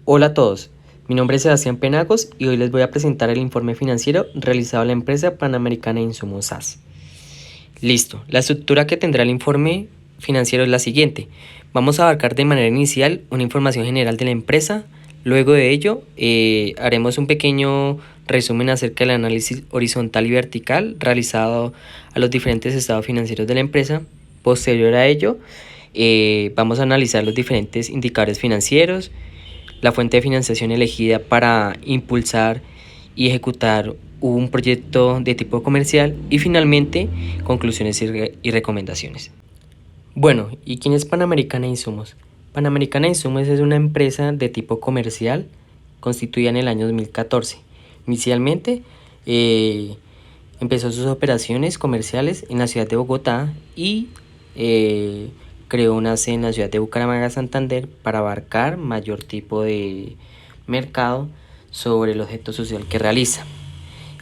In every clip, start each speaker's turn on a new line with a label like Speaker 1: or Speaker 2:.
Speaker 1: Hola a todos, mi nombre es Sebastián Penagos y hoy les voy a presentar el informe financiero realizado a la empresa Panamericana de Insumos SAS. Listo, la estructura que tendrá el informe financiero es la siguiente. Vamos a abarcar de manera inicial una información general de la empresa. Luego de ello haremos un pequeño resumen acerca del análisis horizontal y vertical realizado a los diferentes estados financieros de la empresa. Posterior a ello vamos a analizar los diferentes indicadores financieros, la fuente de financiación elegida para impulsar y ejecutar un proyecto de tipo comercial y finalmente conclusiones y recomendaciones. Bueno, ¿y quién es Panamericana Insumos? Panamericana Insumos es una empresa de tipo comercial constituida en el año 2014. Inicialmente empezó sus operaciones comerciales en la ciudad de Bogotá y creó una sede en la ciudad de Bucaramanga, Santander, para abarcar mayor tipo de mercado sobre el objeto social que realiza.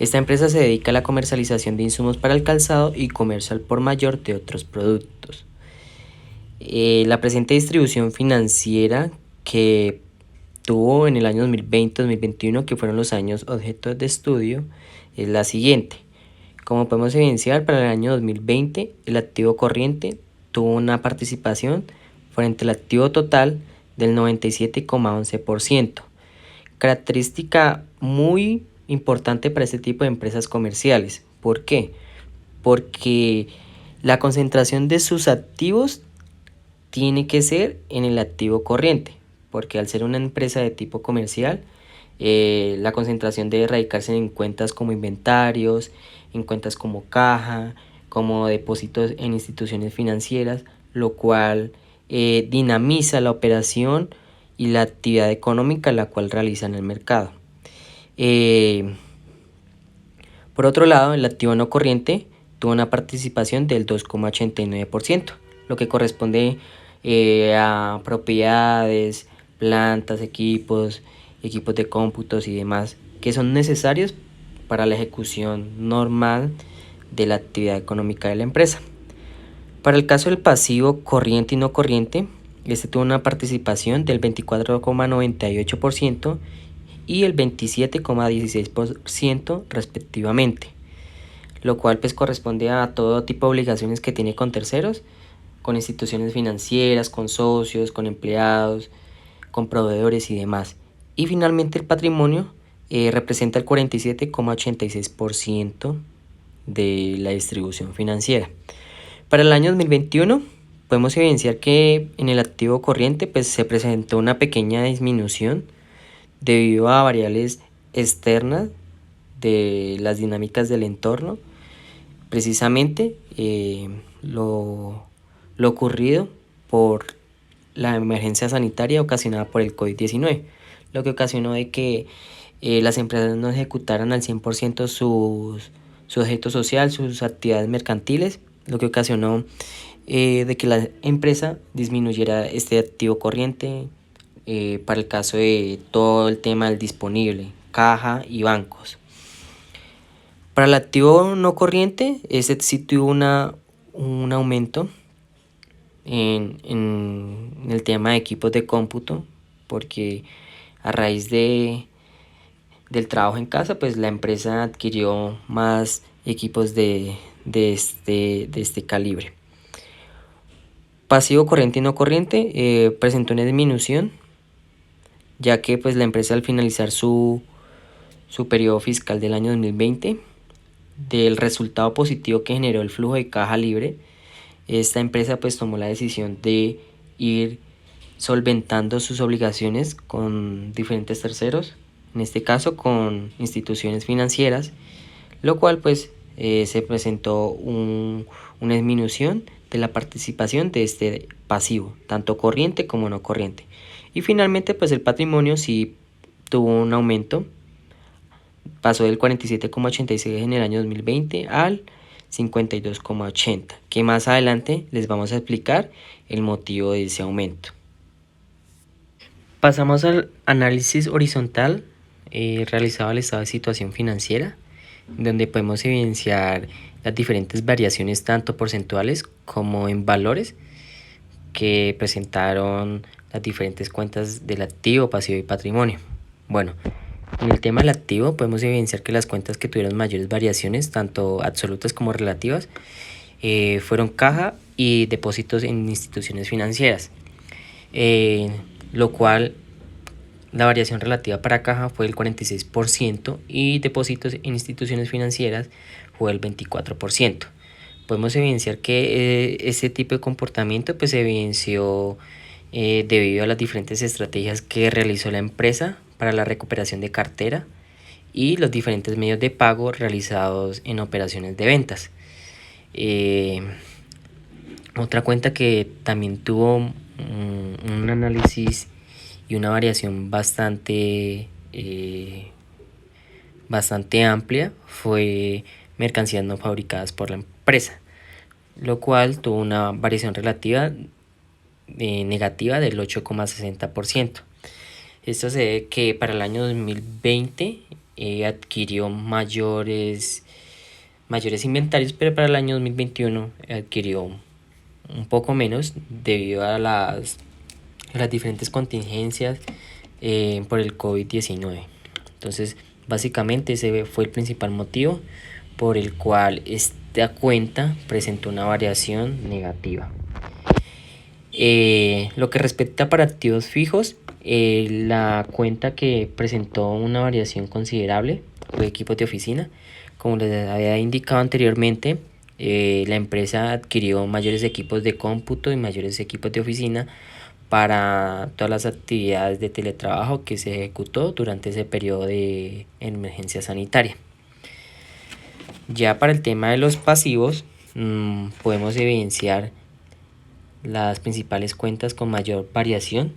Speaker 1: Esta empresa se dedica a la comercialización de insumos para el calzado y comercio al por mayor de otros productos. La presente distribución financiera que tuvo en el año 2020-2021, que fueron los años objeto de estudio, es la siguiente. Como podemos evidenciar, para el año 2020 el activo corriente tuvo una participación frente al activo total del 97,11%. Característica muy importante para este tipo de empresas comerciales. ¿Por qué? Porque la concentración de sus activos tiene que ser en el activo corriente, porque al ser una empresa de tipo comercial, la concentración debe radicarse en cuentas como inventarios, en cuentas como caja, como depósitos en instituciones financieras, lo cual dinamiza la operación y la actividad económica la cual realiza en el mercado. Por otro lado, el activo no corriente tuvo una participación del 2,89%, lo que corresponde a propiedades, plantas, equipos de cómputos y demás que son necesarios para la ejecución normal de la actividad económica de la empresa. Para el caso del pasivo corriente y no corriente, este tuvo una participación del 24,98% y el 27,16% respectivamente, lo cual pues corresponde a todo tipo de obligaciones que tiene con terceros, con instituciones financieras, con socios, con empleados, con proveedores y demás. Y finalmente el patrimonio representa el 47,86% de la distribución financiera. Para el año 2021 podemos evidenciar que en el activo corriente pues se presentó una pequeña disminución debido a variables externas de las dinámicas del entorno, precisamente lo ocurrido por la emergencia sanitaria ocasionada por el COVID-19, lo que ocasionó de que las empresas no ejecutaran al 100% su objeto social, sus actividades mercantiles, lo que ocasionó de que la empresa disminuyera este activo corriente para el caso de todo el tema del disponible, caja y bancos. Para el activo no corriente, este sí tuvo un aumento en el tema de equipos de cómputo, porque a raíz del trabajo en casa, pues la empresa adquirió más equipos de este calibre. Pasivo corriente y no corriente presentó una disminución, ya que pues la empresa al finalizar su periodo fiscal del año 2020, del resultado positivo que generó el flujo de caja libre, esta empresa pues tomó la decisión de ir solventando sus obligaciones con diferentes terceros, en este caso con instituciones financieras, lo cual pues se presentó una disminución de la participación de este pasivo, tanto corriente como no corriente. Y finalmente pues el patrimonio sí tuvo un aumento, pasó del 47,86 en el año 2020 al 52,80, que más adelante les vamos a explicar el motivo de ese aumento. Pasamos al análisis horizontal realizado al estado de situación financiera, donde podemos evidenciar las diferentes variaciones tanto porcentuales como en valores que presentaron las diferentes cuentas del activo, pasivo y patrimonio. Bueno, en el tema del activo podemos evidenciar que las cuentas que tuvieron mayores variaciones, tanto absolutas como relativas, fueron caja y depósitos en instituciones financieras, lo cual la variación relativa para caja fue el 46% y depósitos en instituciones financieras fue el 24%. Podemos evidenciar que ese tipo de comportamiento pues se evidenció debido a las diferentes estrategias que realizó la empresa para la recuperación de cartera y los diferentes medios de pago realizados en operaciones de ventas. Otra cuenta que también tuvo un análisis y una variación bastante amplia fue mercancías no fabricadas por la empresa, lo cual tuvo una variación relativa negativa del 8,60%. Esto se debe que para el año 2020 adquirió mayores inventarios, pero para el año 2021 adquirió un poco menos debido a las diferentes contingencias por el COVID-19. Entonces, básicamente ese fue el principal motivo por el cual esta cuenta presentó una variación negativa. Lo que respecta para activos fijos, la cuenta que presentó una variación considerable fue equipos de oficina. Como les había indicado anteriormente, la empresa adquirió mayores equipos de cómputo y mayores equipos de oficina para todas las actividades de teletrabajo que se ejecutó durante ese periodo de emergencia sanitaria. Ya para el tema de los pasivos, podemos evidenciar las principales cuentas con mayor variación,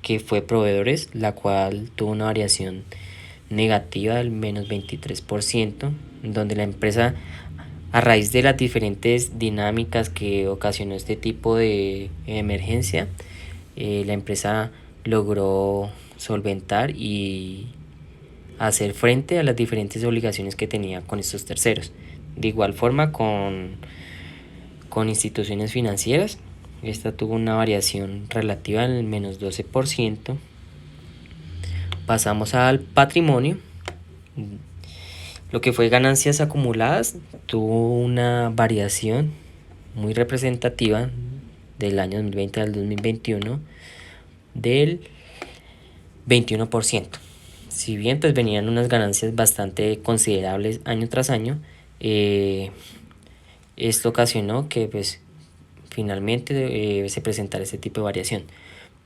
Speaker 1: que fue proveedores, la cual tuvo una variación negativa del menos 23%, donde la empresa, a raíz de las diferentes dinámicas que ocasionó este tipo de emergencia, la empresa logró solventar y hacer frente a las diferentes obligaciones que tenía con estos terceros. De igual forma con instituciones financieras, esta tuvo una variación relativa del menos 12%. Pasamos al patrimonio. Lo que fue ganancias acumuladas tuvo una variación muy representativa del año 2020 al 2021 del 21%. Si bien pues venían unas ganancias bastante considerables año tras año, esto ocasionó que pues finalmente se presentara este tipo de variación.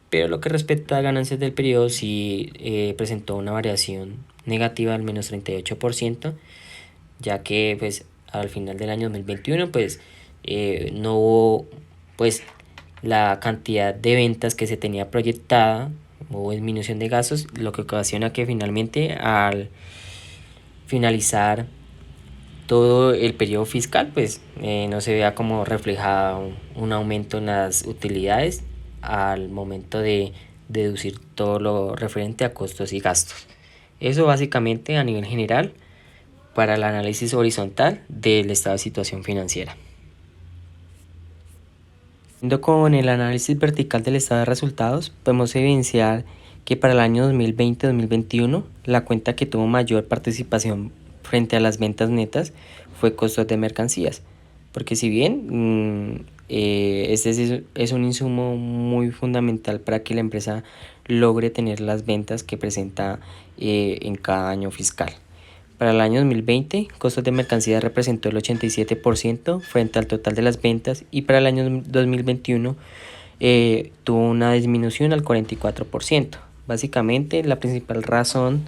Speaker 1: Pero lo que respecta a ganancias del periodo sí presentó una variación negativa al menos 38%, ya que pues al final del año 2021 pues no hubo pues la cantidad de ventas que se tenía proyectada, hubo disminución de gastos, lo que ocasiona que finalmente al finalizar todo el periodo fiscal pues no se vea como reflejado un aumento en las utilidades al momento de deducir todo lo referente a costos y gastos. Eso básicamente a nivel general para el análisis horizontal del estado de situación financiera. Con el análisis vertical del estado de resultados, podemos evidenciar que para el año 2020-2021 la cuenta que tuvo mayor participación frente a las ventas netas fue costos de mercancías, porque si bien este es un insumo muy fundamental para que la empresa logre tener las ventas que presenta en cada año fiscal. Para el año 2020, costos de mercancías representó el 87% frente al total de las ventas, y para el año 2021 tuvo una disminución al 44%. Básicamente, la principal razón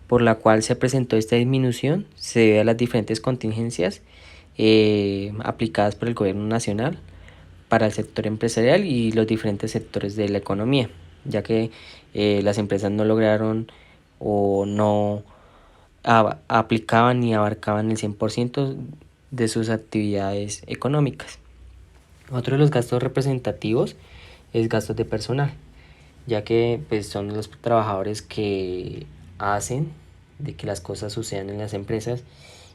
Speaker 1: por la cual se presentó esta disminución se debe a las diferentes contingencias aplicadas por el gobierno nacional para el sector empresarial y los diferentes sectores de la economía, ya que las empresas no lograron o no aplicaban y abarcaban el 100% de sus actividades económicas. Otro de los gastos representativos es gastos de personal, ya que pues son los trabajadores que hacen de que las cosas sucedan en las empresas,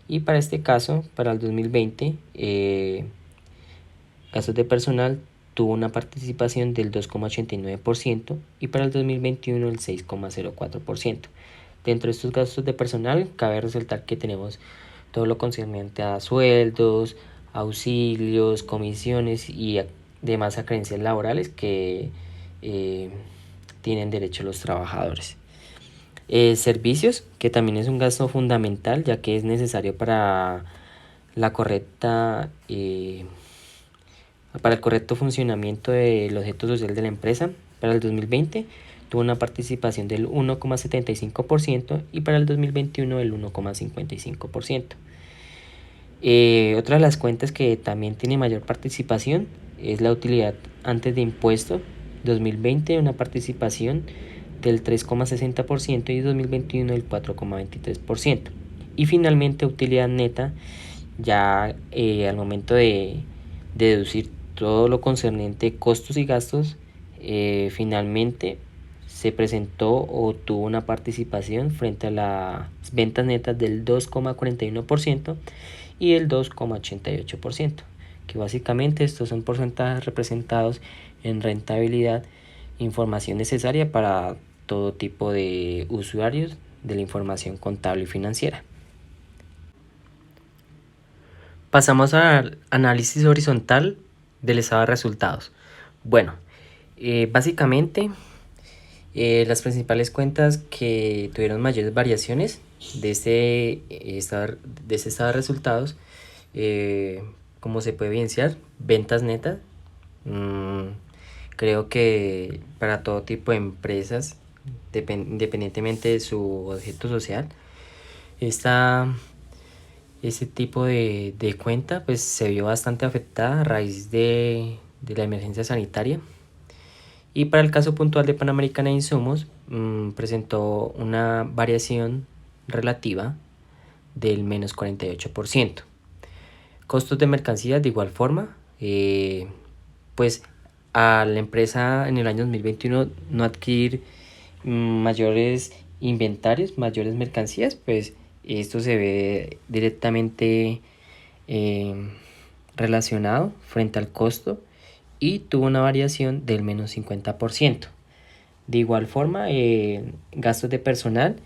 Speaker 1: y para este caso, para el 2020, gastos de personal tuvo una participación del 2,89% y para el 2021 el 6,04%. Dentro de estos gastos de personal, cabe resaltar que tenemos todo lo concerniente a sueldos, auxilios, comisiones y demás acreencias laborales que tienen derecho los trabajadores. Servicios, que también es un gasto fundamental, ya que es necesario para la correcta para el correcto funcionamiento del objeto social de la empresa. Para el 2020 tuvo una participación del 1,75% y para el 2021 el 1,55%. Otra de las cuentas que también tiene mayor participación es la utilidad antes de impuesto. 2020 una participación del 3,60% y 2021 el 4,23%. Y finalmente utilidad neta, ya al momento de deducir todo lo concerniente costos y gastos, finalmente se presentó o tuvo una participación frente a las ventas netas del 2,41% y el 2,88%, que básicamente estos son porcentajes representados en rentabilidad, información necesaria para todo tipo de usuarios de la información contable y financiera. Pasamos al análisis horizontal del estado de resultados. Bueno, básicamente las principales cuentas que tuvieron mayores variaciones de este estado de resultados, como se puede evidenciar, ventas netas. Creo que para todo tipo de empresas, independientemente de su objeto social, ese tipo de cuenta pues se vio bastante afectada a raíz de la emergencia sanitaria. Y para el caso puntual de Panamericana de Insumos, presentó una variación relativa del menos 48%. Costos de mercancías de igual forma, pues a la empresa en el año 2021 no adquirir mayores inventarios, mayores mercancías, pues esto se ve directamente relacionado frente al costo y tuvo una variación del menos 50%. De igual forma, gastos de personal.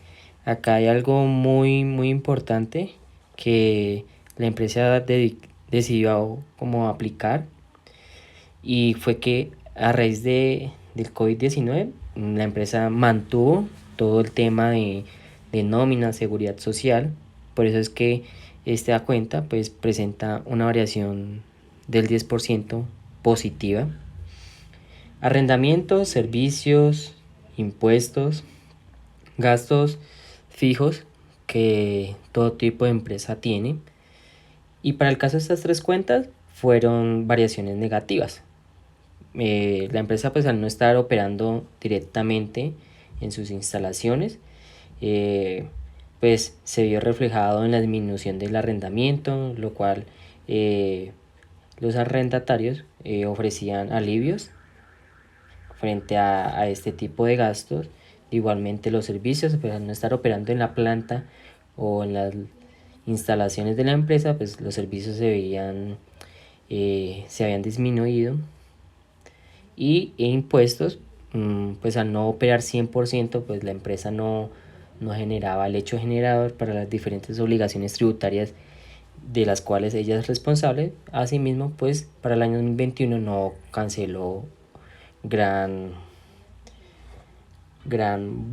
Speaker 1: Acá hay algo muy importante que la empresa decidió como aplicar, y fue que a raíz del COVID-19 la empresa mantuvo todo el tema de nómina, seguridad social. Por eso es que esta cuenta pues presenta una variación del 10% positiva. Arrendamientos, servicios, impuestos, gastos fijos que todo tipo de empresa tiene. Y para el caso de estas tres cuentas fueron variaciones negativas. La empresa pues al no estar operando directamente en sus instalaciones, pues se vio reflejado en la disminución del arrendamiento, lo cual los arrendatarios ofrecían alivios frente a este tipo de gastos. Igualmente los servicios, pues al no estar operando en la planta o en las instalaciones de la empresa, pues los servicios se habían disminuido. Y impuestos, pues al no operar 100%, pues la empresa no generaba el hecho generador para las diferentes obligaciones tributarias de las cuales ella es responsable. Asimismo, pues para el año 2021 no canceló gran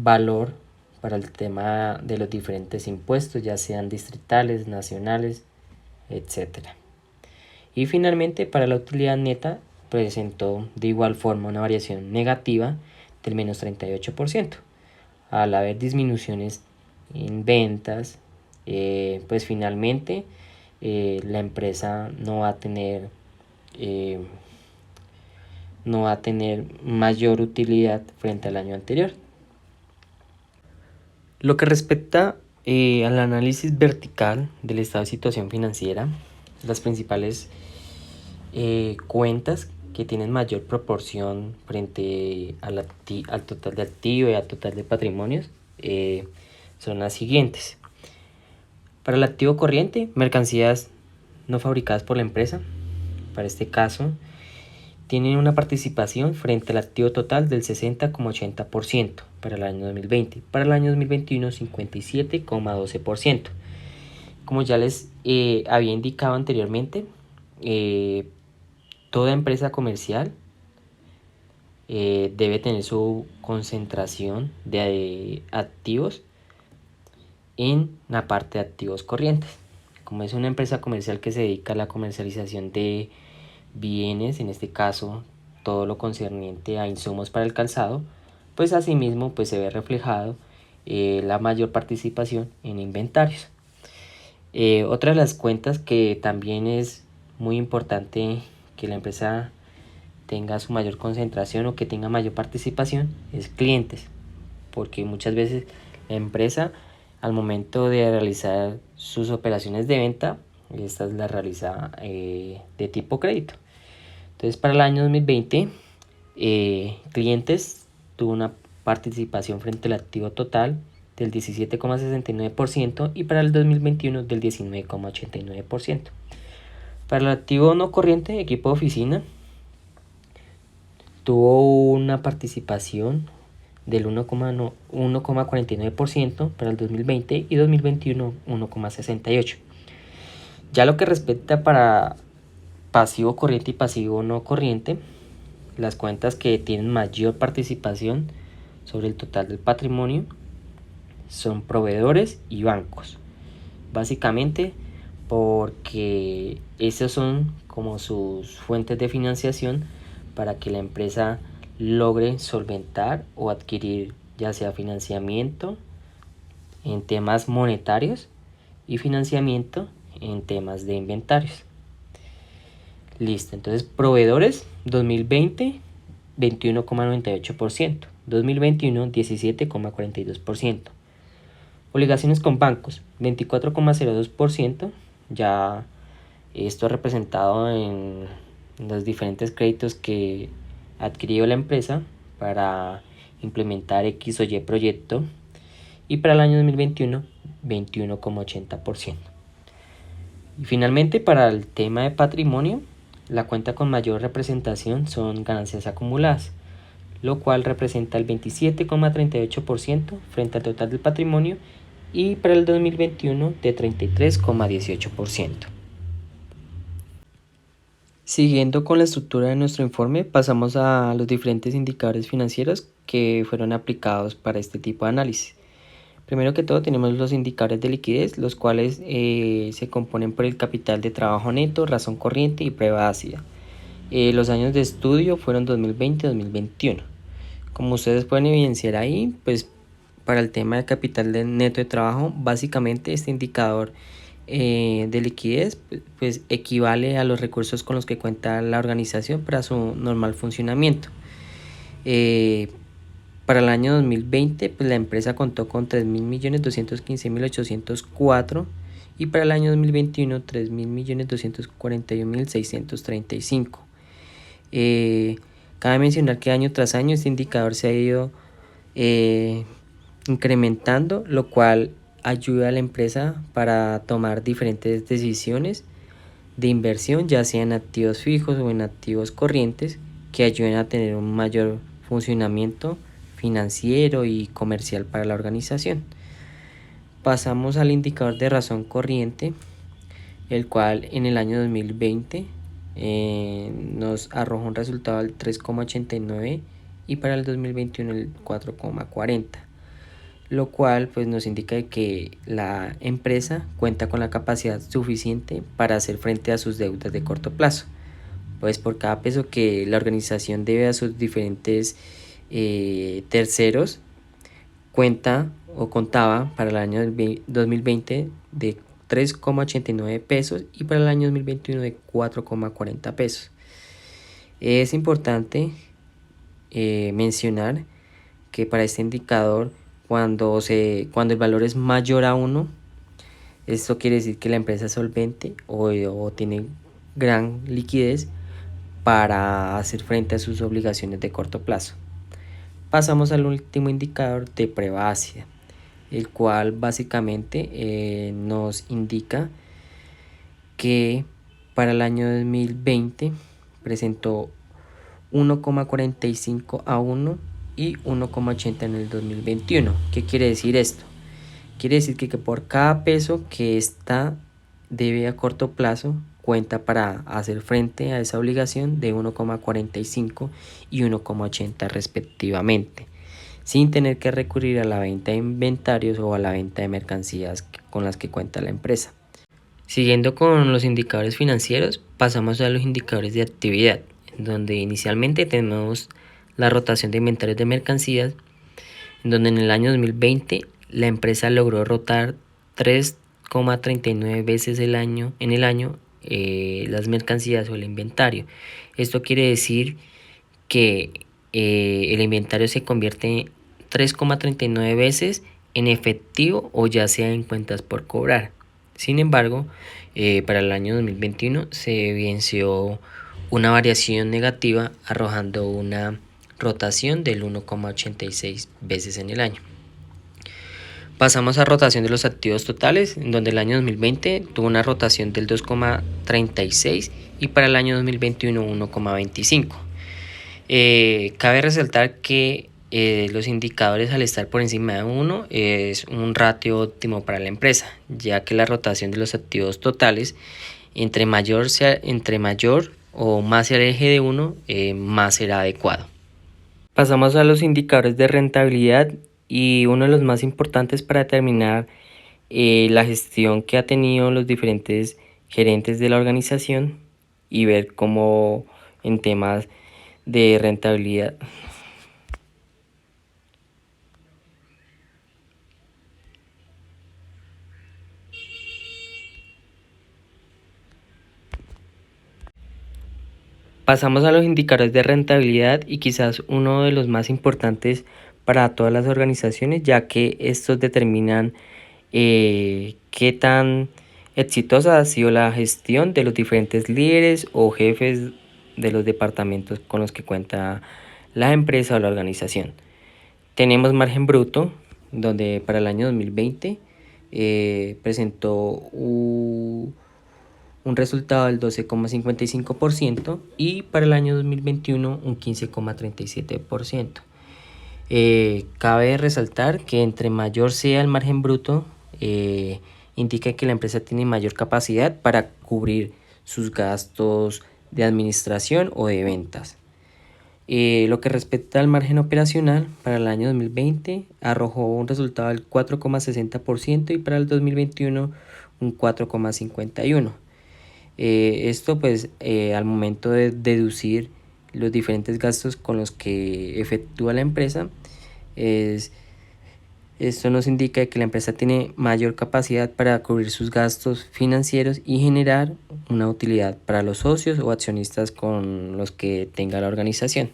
Speaker 1: valor para el tema de los diferentes impuestos, ya sean distritales, nacionales, etcétera. Y finalmente, para la utilidad neta presentó de igual forma una variación negativa del menos 38%. Al haber disminuciones en ventas, pues finalmente la empresa no va a tener mayor utilidad frente al año anterior. Lo que respecta al análisis vertical del estado de situación financiera, las principales cuentas que tienen mayor proporción frente al total de activos y al total de patrimonios son las siguientes. Para el activo corriente, mercancías no fabricadas por la empresa, para este caso tienen una participación frente al activo total del 60,80% para el año 2020. Para el año 2021, 57,12%. Como ya les había indicado anteriormente, toda empresa comercial debe tener su concentración de activos en la parte de activos corrientes. Como es una empresa comercial que se dedica a la comercialización de bienes, en este caso todo lo concerniente a insumos para el calzado, pues asimismo pues se ve reflejado la mayor participación en inventarios. Otra de las cuentas que también es muy importante que la empresa tenga su mayor concentración o que tenga mayor participación es clientes, porque muchas veces la empresa al momento de realizar sus operaciones de venta, estas las realiza de tipo crédito. Entonces para el año 2020 clientes tuvo una participación frente al activo total del 17,69% y para el 2021 del 19,89%. Para el activo no corriente, equipo de oficina tuvo una participación del 1,49% para el 2020 y 2021 1,68%. Ya lo que respecta para pasivo corriente y pasivo no corriente, las cuentas que tienen mayor participación sobre el total del patrimonio son proveedores y bancos. Básicamente porque esos son como sus fuentes de financiación para que la empresa logre solventar o adquirir ya sea financiamiento en temas monetarios y financiamiento en temas de inventarios. Listo, entonces proveedores 2020 21,98%, 2021 17,42%. Obligaciones con bancos 24,02%, ya esto representado en los diferentes créditos que adquirió la empresa para implementar X o Y proyecto, y para el año 2021 21,80%. Y finalmente para el tema de patrimonio, la cuenta con mayor representación son ganancias acumuladas, lo cual representa el 27,38% frente al total del patrimonio y para el 2021 de 33,18%. Siguiendo con la estructura de nuestro informe, pasamos a los diferentes indicadores financieros que fueron aplicados para este tipo de análisis. Primero que todo tenemos los indicadores de liquidez, los cuales se componen por el capital de trabajo neto, razón corriente y prueba ácida. Los años de estudio fueron 2020 y 2021. Como ustedes pueden evidenciar ahí, pues para el tema de capital de neto de trabajo, básicamente este indicador de liquidez pues equivale a los recursos con los que cuenta la organización para su normal funcionamiento. Para el año 2020 pues la empresa contó con 3.215.804 y para el año 2021 3.241.635. Cabe mencionar que año tras año este indicador se ha ido incrementando, lo cual ayuda a la empresa para tomar diferentes decisiones de inversión, ya sea en activos fijos o en activos corrientes, que ayuden a tener un mayor funcionamiento financiero y comercial para la organización. Pasamos al indicador de razón corriente, el cual en el año 2020 nos arrojó un resultado del 3,89 y para el 2021 el 4,40, lo cual pues nos indica que la empresa cuenta con la capacidad suficiente para hacer frente a sus deudas de corto plazo, pues por cada peso que la organización debe a sus diferentes terceros cuenta o contaba para el año 2020 de 3,89 pesos y para el año 2021 de 4,40 pesos. Es importante mencionar que para este indicador cuando el valor es mayor a 1, esto quiere decir que la empresa es solvente o tiene gran liquidez para hacer frente a sus obligaciones de corto plazo. Pasamos al último indicador de prueba ácida, el cual básicamente nos indica que para el año 2020 presentó 1,45 a 1 y 1,80 en el 2021. ¿Qué quiere decir esto? Quiere decir que por cada peso que ésta debe a corto plazo cuenta para hacer frente a esa obligación de 1,45 y 1,80 respectivamente, sin tener que recurrir a la venta de inventarios o a la venta de mercancías con las que cuenta la empresa. Siguiendo con los indicadores financieros, pasamos a los indicadores de actividad, en donde inicialmente tenemos la rotación de inventarios de mercancías, en donde en el año 2020 la empresa logró rotar 3,39 veces en el año las mercancías o el inventario. Esto quiere decir que el inventario se convierte 3,39 veces en efectivo o ya sea en cuentas por cobrar. Sin embargo, para el año 2021 se evidenció una variación negativa, arrojando una rotación del 1,86 veces en el año. Pasamos a rotación de los activos totales, en donde el año 2020 tuvo una rotación del 2,36 y para el año 2021 1,25. Cabe resaltar que los indicadores, al estar por encima de 1, es un ratio óptimo para la empresa, ya que la rotación de los activos totales, entre mayor o más se aleje de 1, más será adecuado. Pasamos a los indicadores de rentabilidad, y uno de los más importantes para determinar la gestión que ha tenido los diferentes gerentes de la organización y ver cómo en temas de rentabilidad. Pasamos a los indicadores de rentabilidad, y quizás uno de los más importantes para todas las organizaciones, ya que estos determinan qué tan exitosa ha sido la gestión de los diferentes líderes o jefes de los departamentos con los que cuenta la empresa o la organización. Tenemos margen bruto, donde para el año 2020 presentó un resultado del 12,55% y para el año 2021 un 15,37%. Cabe resaltar que entre mayor sea el margen bruto, indica que la empresa tiene mayor capacidad para cubrir sus gastos de administración o de ventas. Lo que respecta al margen operacional, para el año 2020 arrojó un resultado del 4,60% y para el 2021 un 4,51%. Esto pues al momento de deducir los diferentes gastos con los que efectúa la empresa, esto nos indica que la empresa tiene mayor capacidad para cubrir sus gastos financieros y generar una utilidad para los socios o accionistas con los que tenga la organización.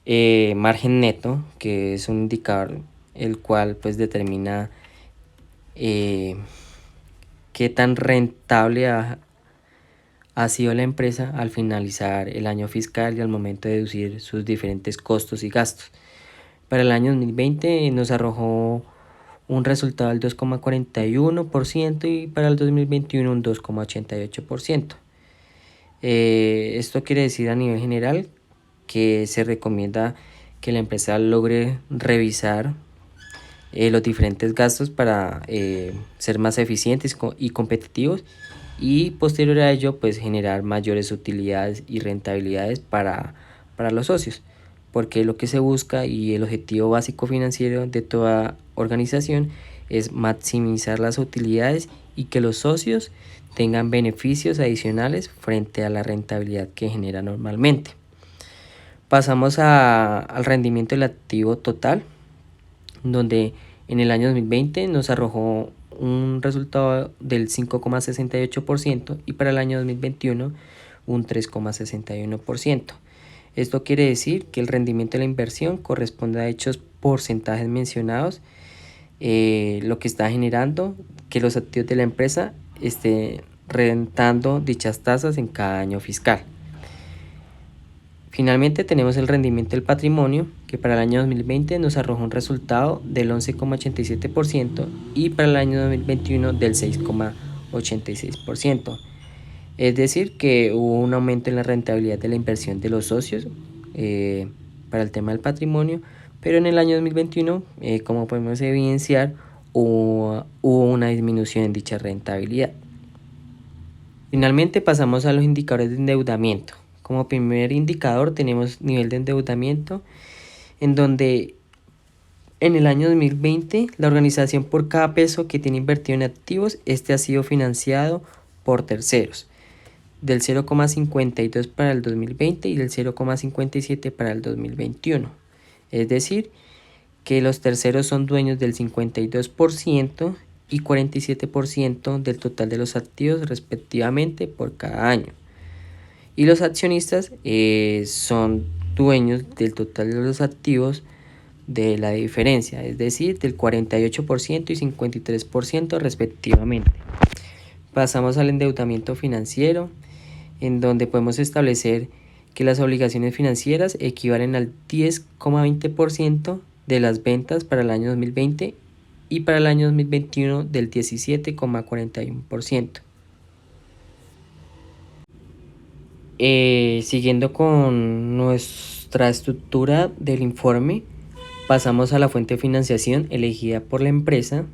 Speaker 1: Margen neto, que es un indicador el cual pues determina qué tan rentable ha sido la empresa al finalizar el año fiscal y al momento de deducir sus diferentes costos y gastos. Para el año 2020 nos arrojó un resultado del 2,41% y para el 2021 un 2,88%. Esto quiere decir a nivel general que se recomienda que la empresa logre revisar los diferentes gastos para ser más eficientes y competitivos, y posterior a ello pues generar mayores utilidades y rentabilidades para los socios, porque lo que se busca y el objetivo básico financiero de toda organización es maximizar las utilidades y que los socios tengan beneficios adicionales frente a la rentabilidad que genera normalmente. Pasamos al rendimiento del activo total, donde en el año 2020 nos arrojó un resultado del 5,68% y para el año 2021 un 3,61%. Esto quiere decir que el rendimiento de la inversión corresponde a dichos porcentajes mencionados, lo que está generando que los activos de la empresa estén rentando dichas tasas en cada año fiscal. Finalmente tenemos el rendimiento del patrimonio, que para el año 2020 nos arrojó un resultado del 11,87% y para el año 2021 del 6,86%. Es decir, que hubo un aumento en la rentabilidad de la inversión de los socios para el tema del patrimonio, pero en el año 2021, como podemos evidenciar, hubo una disminución en dicha rentabilidad. Finalmente pasamos a los indicadores de endeudamiento. Como primer indicador tenemos nivel de endeudamiento, en donde en el año 2020 la organización, por cada peso que tiene invertido en activos, este ha sido financiado por terceros, del 0,52 para el 2020 y del 0,57 para el 2021. Es decir, que los terceros son dueños del 52% y 47% del total de los activos respectivamente por cada año. Y los accionistas son dueños del total de los activos de la diferencia, es decir, del 48% y 53% respectivamente. Pasamos al endeudamiento financiero, en donde podemos establecer que las obligaciones financieras equivalen al 10,20% de las ventas para el año 2020 y para el año 2021 del 17,41%. Siguiendo con nuestra estructura del informe, pasamos a la fuente de financiación elegida por la empresa,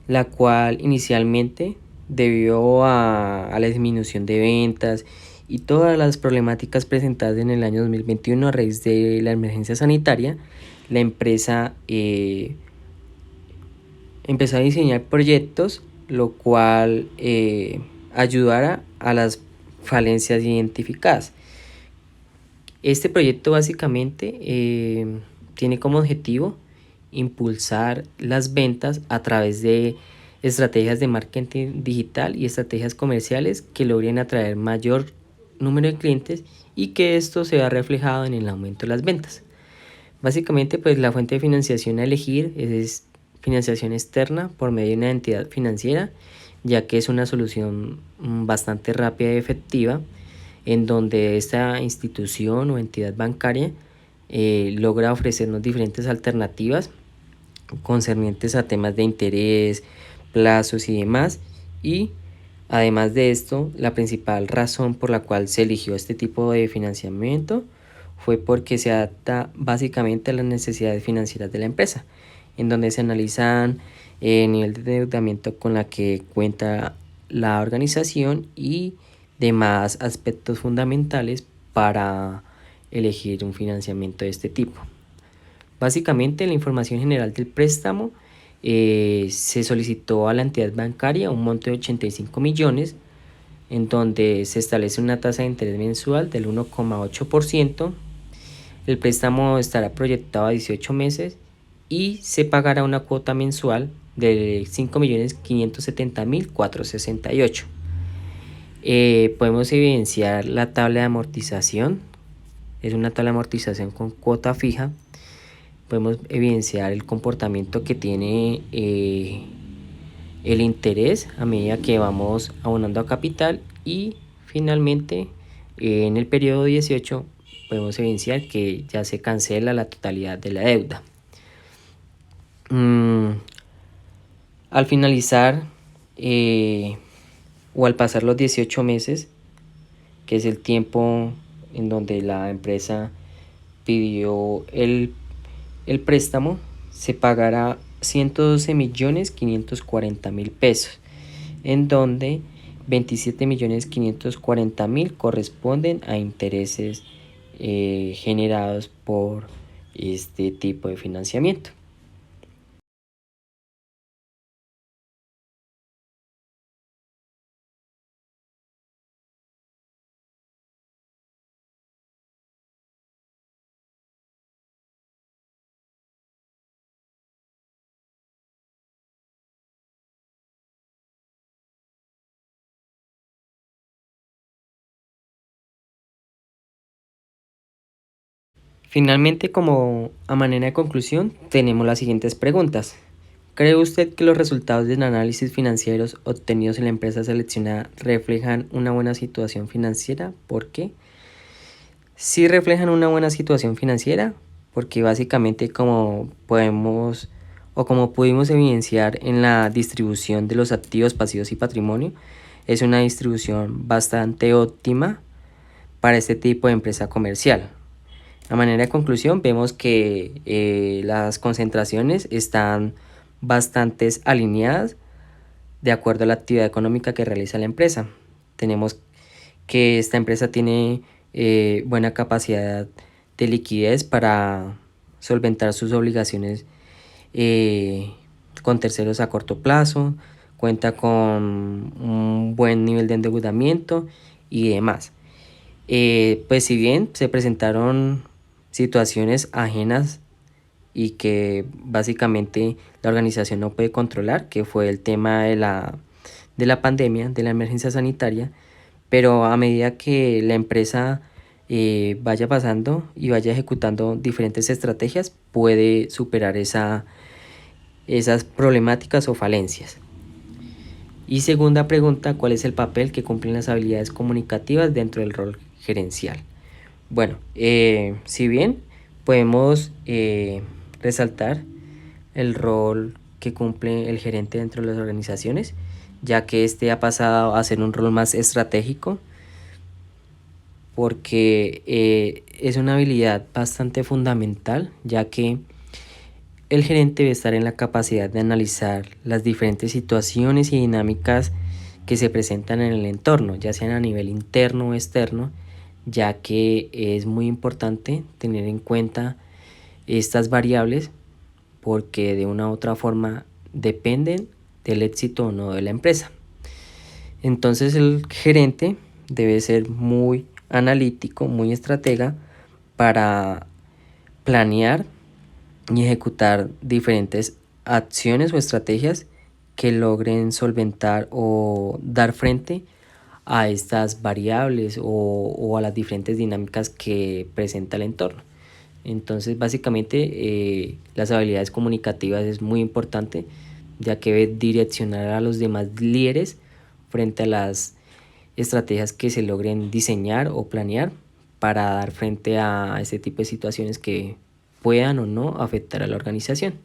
Speaker 1: la cual inicialmente, debido a la disminución de ventas y todas las problemáticas presentadas en el año 2021 a raíz de la emergencia sanitaria, la empresa empezó a diseñar proyectos, lo cual ayudará a las falencias identificadas. Este proyecto básicamente tiene como objetivo impulsar las ventas a través de estrategias de marketing digital y estrategias comerciales que logren atraer mayor número de clientes y que esto se vea reflejado en el aumento de las ventas. Básicamente, pues la fuente de financiación a elegir es financiación externa por medio de una entidad financiera, ya que es una solución bastante rápida y efectiva, en donde esta institución o entidad bancaria logra ofrecernos diferentes alternativas concernientes a temas de interés, plazos y demás. Y además de esto, la principal razón por la cual se eligió este tipo de financiamiento fue porque se adapta básicamente a las necesidades financieras de la empresa, en donde se analizan el nivel de endeudamiento con la que cuenta la organización y demás aspectos fundamentales para elegir un financiamiento de este tipo. Básicamente, la información general del préstamo se solicitó a la entidad bancaria un monto de 85 millones, en donde se establece una tasa de interés mensual del 1,8%. El préstamo estará proyectado a 18 meses y se pagará una cuota mensual de 5.570.468. Podemos evidenciar la tabla de amortización. Es una tabla de amortización con cuota fija. Podemos evidenciar el comportamiento que tiene el interés a medida que vamos abonando a capital, y finalmente en el periodo 18 podemos evidenciar que ya se cancela la totalidad de la deuda. Al finalizar o al pasar los 18 meses, que es el tiempo en donde la empresa pidió el préstamo, se pagará 112.540.000 pesos, en donde 27.540.000 corresponden a intereses generados por este tipo de financiamiento. Finalmente, como a manera de conclusión, tenemos las siguientes preguntas. ¿Cree usted que los resultados de análisis financieros obtenidos en la empresa seleccionada reflejan una buena situación financiera? ¿Por qué? Sí reflejan una buena situación financiera, porque básicamente como pudimos evidenciar en la distribución de los activos, pasivos y patrimonio, es una distribución bastante óptima para este tipo de empresa comercial. A manera de conclusión, vemos que las concentraciones están bastante alineadas de acuerdo a la actividad económica que realiza la empresa. Tenemos que esta empresa tiene buena capacidad de liquidez para solventar sus obligaciones con terceros a corto plazo, cuenta con un buen nivel de endeudamiento y demás. Pues si bien se presentaron situaciones ajenas y que básicamente la organización no puede controlar, que fue el tema de la pandemia, de la emergencia sanitaria, pero a medida que la empresa vaya pasando y vaya ejecutando diferentes estrategias, puede superar esas problemáticas o falencias. Y segunda pregunta, ¿cuál es el papel que cumplen las habilidades comunicativas dentro del rol gerencial? Bueno, si bien podemos resaltar el rol que cumple el gerente dentro de las organizaciones, ya que este ha pasado a ser un rol más estratégico, porque es una habilidad bastante fundamental, ya que el gerente debe estar en la capacidad de analizar las diferentes situaciones y dinámicas que se presentan en el entorno, ya sean a nivel interno o externo, ya que es muy importante tener en cuenta estas variables porque de una u otra forma dependen del éxito o no de la empresa. Entonces el gerente debe ser muy analítico, muy estratega para planear y ejecutar diferentes acciones o estrategias que logren solventar o dar frente a estas variables o a las diferentes dinámicas que presenta el entorno. Entonces básicamente las habilidades comunicativas es muy importante, ya que debe direccionar a los demás líderes frente a las estrategias que se logren diseñar o planear para dar frente a este tipo de situaciones que puedan o no afectar a la organización.